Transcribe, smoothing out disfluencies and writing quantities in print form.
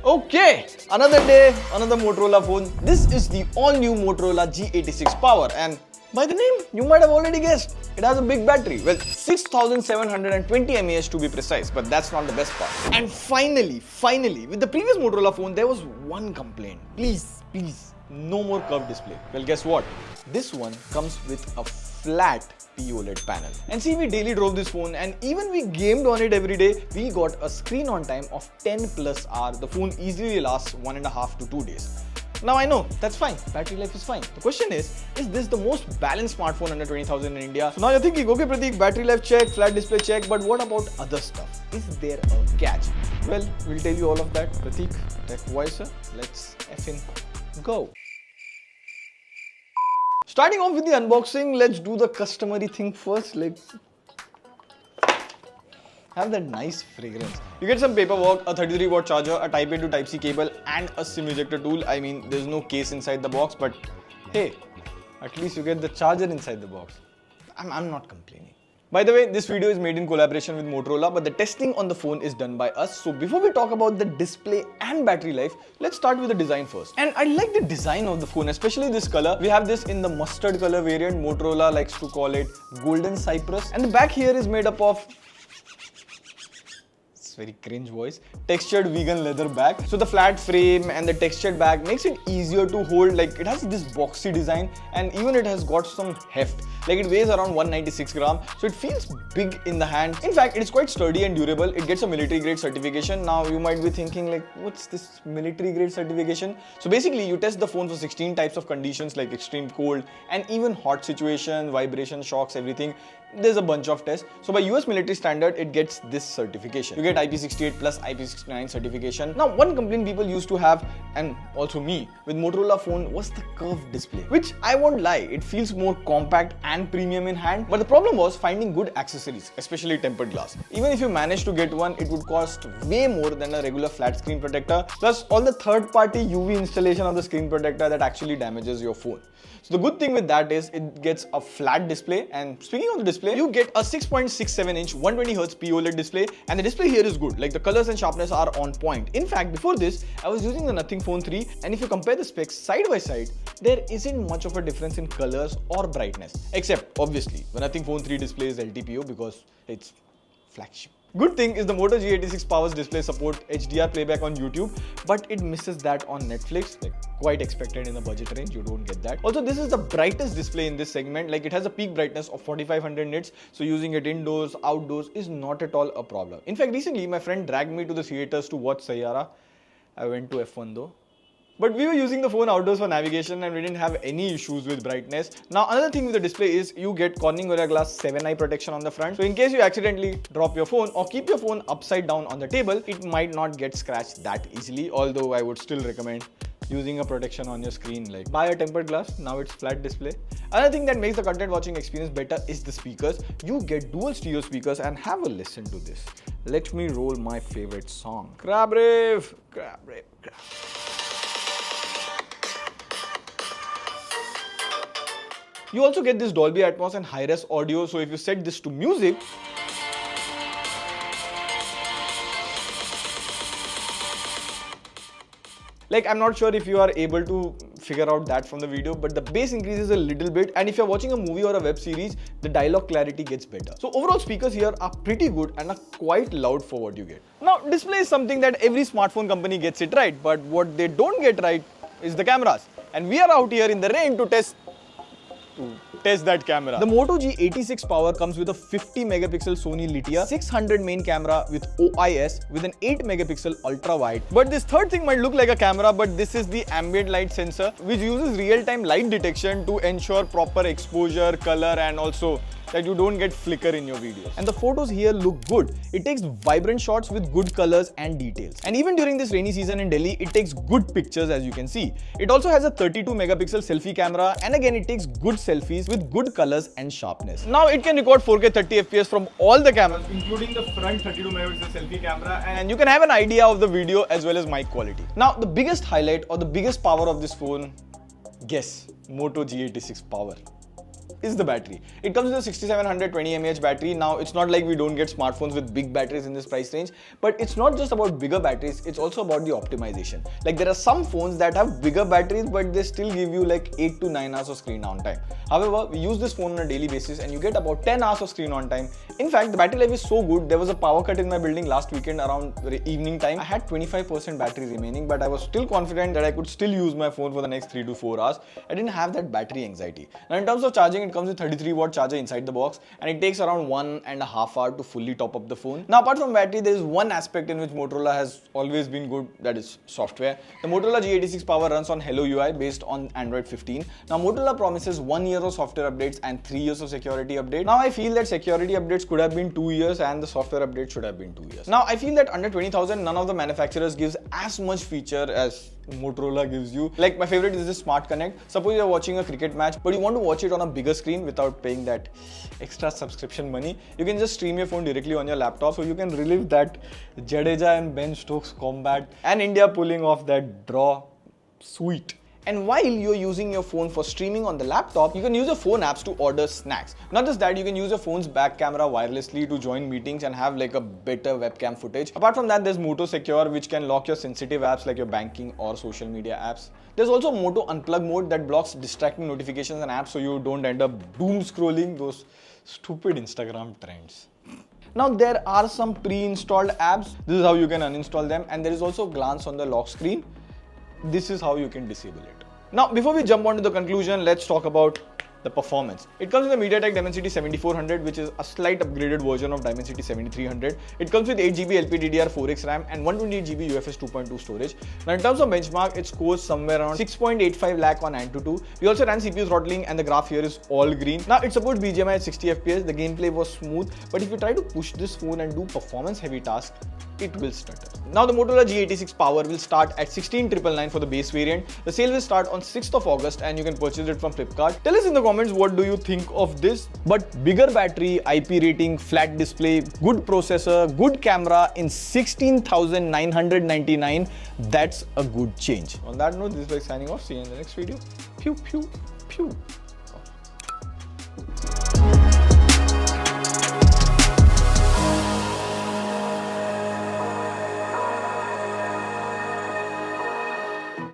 Okay, another day, another Motorola phone. This is the all-new Motorola G86 Power, and by the name, you might have already guessed. It has a big battery, well, 6720 mAh to be precise, but that's not the best part. And finally, with the previous Motorola phone, there was one complaint. Please, no more curved display. Well, guess what? This one comes with a flat POLED panel. And see, we daily drove this phone and even we gamed on it every day. We got a screen on time of 10 plus hours. The phone easily lasts 1.5 to 2 days. Now I know, that's fine, battery life is fine. The question is this the most balanced smartphone under 20,000 in India? So now you're thinking, okay Pratik, battery life check, flat display check, but what about other stuff? Is there a catch? Well, we'll tell you all of that. Pratik, Tech Voicer, let's effing go. Starting off with the unboxing, let's do the customary thing first, like have that nice fragrance. You get some paperwork, a 33-watt charger, a Type A to Type C cable and a SIM ejector tool. I mean, there's no case inside the box, but hey, at least you get the charger inside the box. I'm not complaining. By the way, this video is made in collaboration with Motorola, but the testing on the phone is done by us. So before we talk about the display and battery life, let's start with the design first. And I like the design of the phone, especially this color. We have this in the mustard color variant. Motorola likes to call it Golden Cypress. And the back here is made up of very cringe voice, textured vegan leather back. So the flat frame and the textured back makes it easier to hold. Like it has this boxy design and even it has got some heft. Like it weighs around 196 grams, so it feels big in the hand. In fact, it is quite sturdy and durable. It gets a military grade certification. Now you might be thinking like, what's this military grade certification? So basically you test the phone for 16 types of conditions like extreme cold and even hot situation, vibration, shocks, everything. There's a bunch of tests. So by US military standard, it gets this certification. You get IP68 plus IP69 certification. Now, one complaint people used to have, and also me, with Motorola phone was the curved display, which I won't lie, it feels more compact and premium in hand. But the problem was finding good accessories, especially tempered glass. Even if you manage to get one, it would cost way more than a regular flat screen protector, plus all the third-party UV installation of the screen protector that actually damages your phone. So the good thing with that is it gets a flat display, and speaking of the display, you get a 6.67 inch 120Hz POLED display, and the display here is good. Like the colors and sharpness are on point. In fact, before this, I was using the Nothing Phone 3, and if you compare the specs side by side, there isn't much of a difference in colors or brightness, except obviously the Nothing Phone 3 display is LTPO because it's flagship. Good thing is the Moto G86 Power's display support HDR playback on YouTube, but it misses that on Netflix. Like quite expected in the budget range, you don't get that. Also, this is the brightest display in this segment. Like it has a peak brightness of 4500 nits, so using it indoors, outdoors is not at all a problem. In fact, recently my friend dragged me to the theaters to watch Sayyara. I went to F1 though. But we were using the phone outdoors for navigation and we didn't have any issues with brightness. Now another thing with the display is you get Corning Gorilla Glass 7 eye protection on the front. So in case you accidentally drop your phone or keep your phone upside down on the table, it might not get scratched that easily. Although I would still recommend using a protection on your screen, like buy a tempered glass. Now it's flat display. Another thing that makes the content watching experience better is the speakers. You get dual stereo speakers, and have a listen to this. Let me roll my favorite song. Crab Rave, Crab Rave, Crab. You also get this Dolby Atmos and high-res audio, so if you set this to music, like I'm not sure if you are able to figure out that from the video, but the bass increases a little bit, and if you're watching a movie or a web series, the dialogue clarity gets better. So overall speakers here are pretty good and are quite loud for what you get. Now display is something that every smartphone company gets it right, but what they don't get right is the cameras. And we are out here in the rain to test that camera. The Moto G86 Power comes with a 50 megapixel Sony Litia, 600 main camera with OIS with an 8 megapixel ultra wide. But this third thing might look like a camera, but this is the ambient light sensor, which uses real-time light detection to ensure proper exposure, color, and also that you don't get flicker in your videos. And the photos here look good. It takes vibrant shots with good colors and details. And even during this rainy season in Delhi, it takes good pictures, as you can see. It also has a 32 megapixel selfie camera, and again it takes good selfies with good colors and sharpness. Now it can record 4K 30 FPS from all the cameras, including the front 32 megapixel selfie camera, and you can have an idea of the video as well as mic quality. Now the biggest highlight or the biggest power of this phone, guess, Moto G86 Power. is the battery. It comes with a 6720 mAh battery. Now, it's not like we don't get smartphones with big batteries in this price range, but it's not just about bigger batteries, it's also about the optimization. Like there are some phones that have bigger batteries, but they still give you like 8 to 9 hours of screen on time. However, we use this phone on a daily basis and you get about 10 hours of screen on time. In fact, the battery life is so good, there was a power cut in my building last weekend around evening time. I had 25% battery remaining, but I was still confident that I could still use my phone for the next 3 to 4 hours. I didn't have that battery anxiety. Now in terms of charging, it comes with 33 watt charger inside the box and it takes around 1.5 hours to fully top up the phone. Now apart from battery, there is one aspect in which Motorola has always been good, that is software. The Motorola G86 Power runs on Hello UI based on Android 15. Now Motorola promises 1 year of software updates and 3 years of security updates. Now I feel that security updates could have been 2 years and the software update should have been 2 years. Now I feel that under 20,000, none of the manufacturers gives as much feature as Motorola gives you. Like my favorite is the Smart Connect. Suppose you're watching a cricket match, but you want to watch it on a bigger screen without paying that extra subscription money. You can just stream your phone directly on your laptop, so you can relive that Jadeja and Ben Stokes combat and India pulling off that draw. Sweet. And while you're using your phone for streaming on the laptop, you can use your phone apps to order snacks. Not just that, you can use your phone's back camera wirelessly to join meetings and have like a better webcam footage. Apart from that, there's Moto Secure, which can lock your sensitive apps like your banking or social media apps. There's also Moto Unplug mode that blocks distracting notifications and apps so you don't end up doom scrolling those stupid Instagram trends. Now there are some pre-installed apps. This is how you can uninstall them, and there is also glance on the lock screen. This is how you can disable it. Now, before we jump on to the conclusion, let's talk about the performance. It comes with a MediaTek Dimensity 7400, which is a slight upgraded version of Dimensity 7300. It comes with 8GB LPDDR4X RAM and 128GB UFS 2.2 storage. Now, in terms of benchmark, it scores somewhere around 6.85 lakh on Antutu. We also ran CPU throttling and the graph here is all green. Now, it supports BGMI at 60 FPS. The gameplay was smooth, but if you try to push this phone and do performance heavy tasks, it will stutter. Now the Motorola G86 Power will start at 16,999 for the base variant. The sale will start on 6th of August and you can purchase it from Flipkart. Tell us in the comments what do you think of this. But bigger battery, IP rating, flat display, good processor, good camera in 16,999, that's a good change. On that note, this is Vivek signing off. See you in the next video. Pew pew pew.